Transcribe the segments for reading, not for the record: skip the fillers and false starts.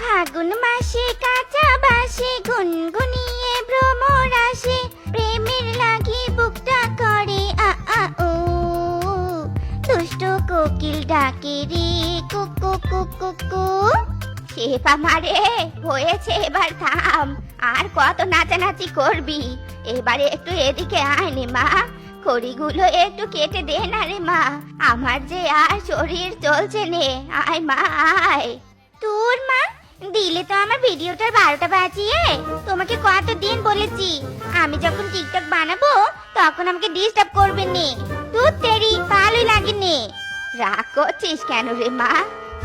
ফাগুন মাসে কাঁচা বাসে গুনগুনিয়ে ভ্রমর আসে, প্রেমের লাগি বুকটা করে আ আ ও, দুষ্ট কোকিল ডাকে রে কুকু কুকু কু। শেফা মারে হয়েছে, এবার থাম। আর কত নাচানাচি করবি? এবারে একটু এদিকে আয় নে মা, খড়িগুলো একটু কেটে দে না রে মা, আমার যে আর শরীর চলছে নে। আয় মা আয়। তোর মা দিলে তো আমার ভিডিওটার 12টা বাজিয়ে। তোমাকে কতদিন বলেছি আমি যখন টিকটক বানাবো তখন আমাকে ডিস্টার্ব করবে নে। তুই তেরি ভালোই লাগে নে। রাগ করছিস কেন রে মা?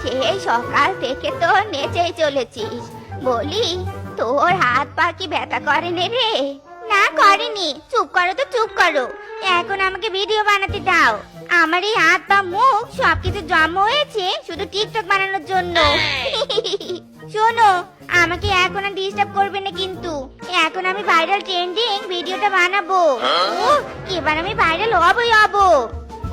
সেই সকাল থেকে তো নেচেই চলেছিস। বলি তোর হাত পা কি ব্যথা করে নে রে? না করেনি। চুপ করো তো চুপ করো, এখন আমাকে ভিডিও বানাতে দাও। আমার এই হাত পা মুখ সবকিছু জমা হয়েছে শুধু টিকটক বানানোর জন্য। শোনো, আমাকে এখন আর ডিস্টার্ব করবে না কিন্তু। এখন আমি ভাইরাল ট্রেন্ডিং ভিডিওটা বানাবো। এবার আমি ভাইরাল হবই হব।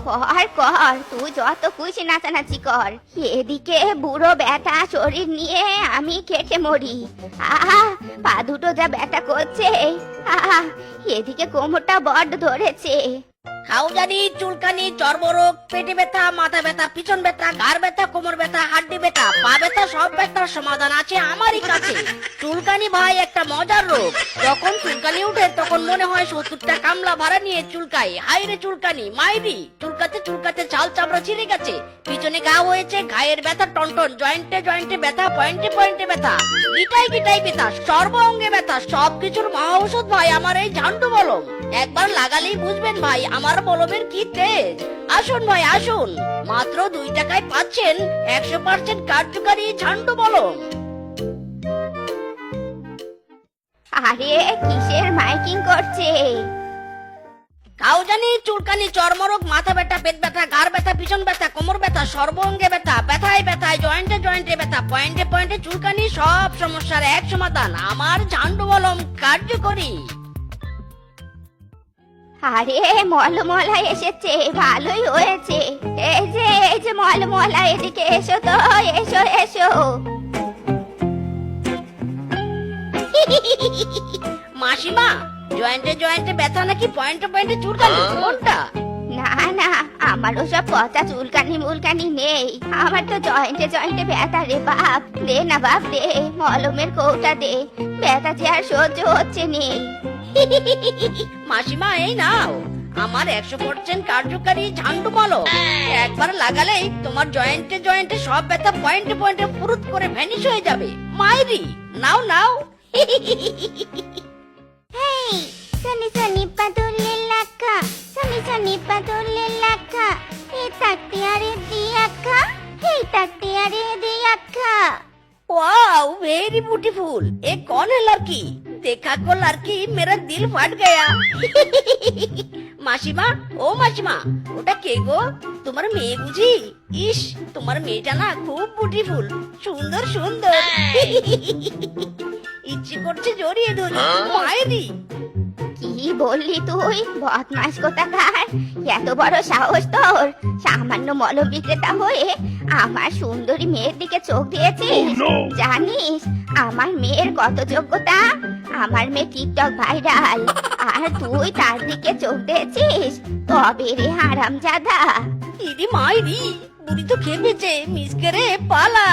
কর কর, তুই যত খুশি নাচানাচি কর। এদিকে বুড়ো ব্যথা শরীর নিয়ে আমি কেটে মরি। আহা, পা দুটো যা ব্যথা করছে। আহা, এদিকে কোমরটা বড্ড ধরেছে। খাওজানি, চুলকানি, চর্মরোগ, পেটে ব্যথা, মাথা ব্যথা, পিছন ব্যথা, ঘাড় ব্যথা, কোমর ব্যথা, হাড্ডি ব্যথা, পা ব্যথা, সব ব্যথার সমাধান আছে আমারই কাছে। চুলকানি ভাই একটা মজার রোগ। যখন চুলকানি উঠে তখন মনে হয় 70টা কামলা ভাড়া নিয়ে চুলকাই। হাইরে চুলকানি মাইরি, চুলকাতে চুলকাতে ছাল চামড়া ছিঁড়ে গেছে, পিছনে ঘা হয়েছে, ঘায়ের ব্যথা টনটন, জয়েন্টে জয়েন্টে ব্যথা, পয়েন্টে পয়েন্টে ব্যথা, গিটাই গিটাই ব্যথা, সর্ব অঙ্গে ব্যথা, সবকিছুর মহা ঔষধ ভাই আমার এই ঝান্ডু মলম। একবার লাগালেই বুঝবেন ভাই আমার মলমের কি তেজ। আসুন ভাই আসুন, মাত্র 2 টাকায় পাচ্ছেন 100% কার্যকারী ঝান্ডু মলম। আরে কিসের মাইকিং করছে? খাওজানি, চুলকানি, চর্মরোগ, মাথা ব্যথা, পেট ব্যথা, ঘাড় ব্যথা, পিছন ব্যথা, কোমর ব্যথা, সর্ব অঙ্গে ব্যথা, ব্যথায় ব্যথায়, জয়েন্টে জয়েন্টে ব্যথা, পয়েন্টে পয়েন্টে চুলকানি, সব সমস্যার এক সমাধান আমার ঝান্ডু মলম কার্যকরী। আরে মলমলা এসেছে, ভালোই হয়েছে। এই যে মলমলা, এদিকে এসো তো, এসো এসো। মাসিমা, জয়েন্টে জয়েন্টে ব্যথা নাকি পয়েন্টে পয়েন্টে চুলকানি, কোনটা? না না, আমারও সব পচা চুলকানি মুলকানি নেই। আমার তো জয়েন্টে জয়েন্টে ব্যথা রে বাপ। দে না বাপ দে, মলমের কৌটা দে, ব্যথা যে আর সহ্য হচ্ছে নেই। মাসিমা এই নাও আমার 100% কার্যকারী ঝান্ডু মলম। একবার লাগালেই তোমার জয়েন্টে জয়েন্টে সব ব্যথা পয়েন্টে পয়েন্টে ফুরুত করে ভ্যানিশ হয়ে যাবে। মাইরি, নাও নাও। হেই, সনি সনি পাদুলে লাক্কা, সনি সনি পাদুলে লাক্কা, এ তাকতে আরে দিয়াক্কা, এই তাকতে আরে দিয়াক্কা। Wow very beautiful. ये कौन है लड़की? देखा को लड़की मेरा दिल फट गया। মাসিমা, ও মাসিমা, ওটা কে গো? তোমার মেয়ে বুঝি? ইস, তোমার মেয়েটা না খুব বিউটিফুল, সুন্দর সুন্দর। ইচ্ছে করছে জড়িয়ে ধরি। মায়েরি, কি বললি তুই? বদমাস কোথাকার! এত বড় সাহস তোর! সামান্য মলম বিক্রেতা হয়ে আমার সুন্দরী মেয়ের দিকে চোখ দিয়েছিস? জানিস আমার মেয়ের কত যোগ্যতা? আমার মেয়ে টিকটক ভাইরাল, আর তুই তার দিকে চোখ দিয়েছিস? তবে রে হারামজাদা! ইদি মায়েরি, বুড়ি তো খেপেছে, মিস করে পালা।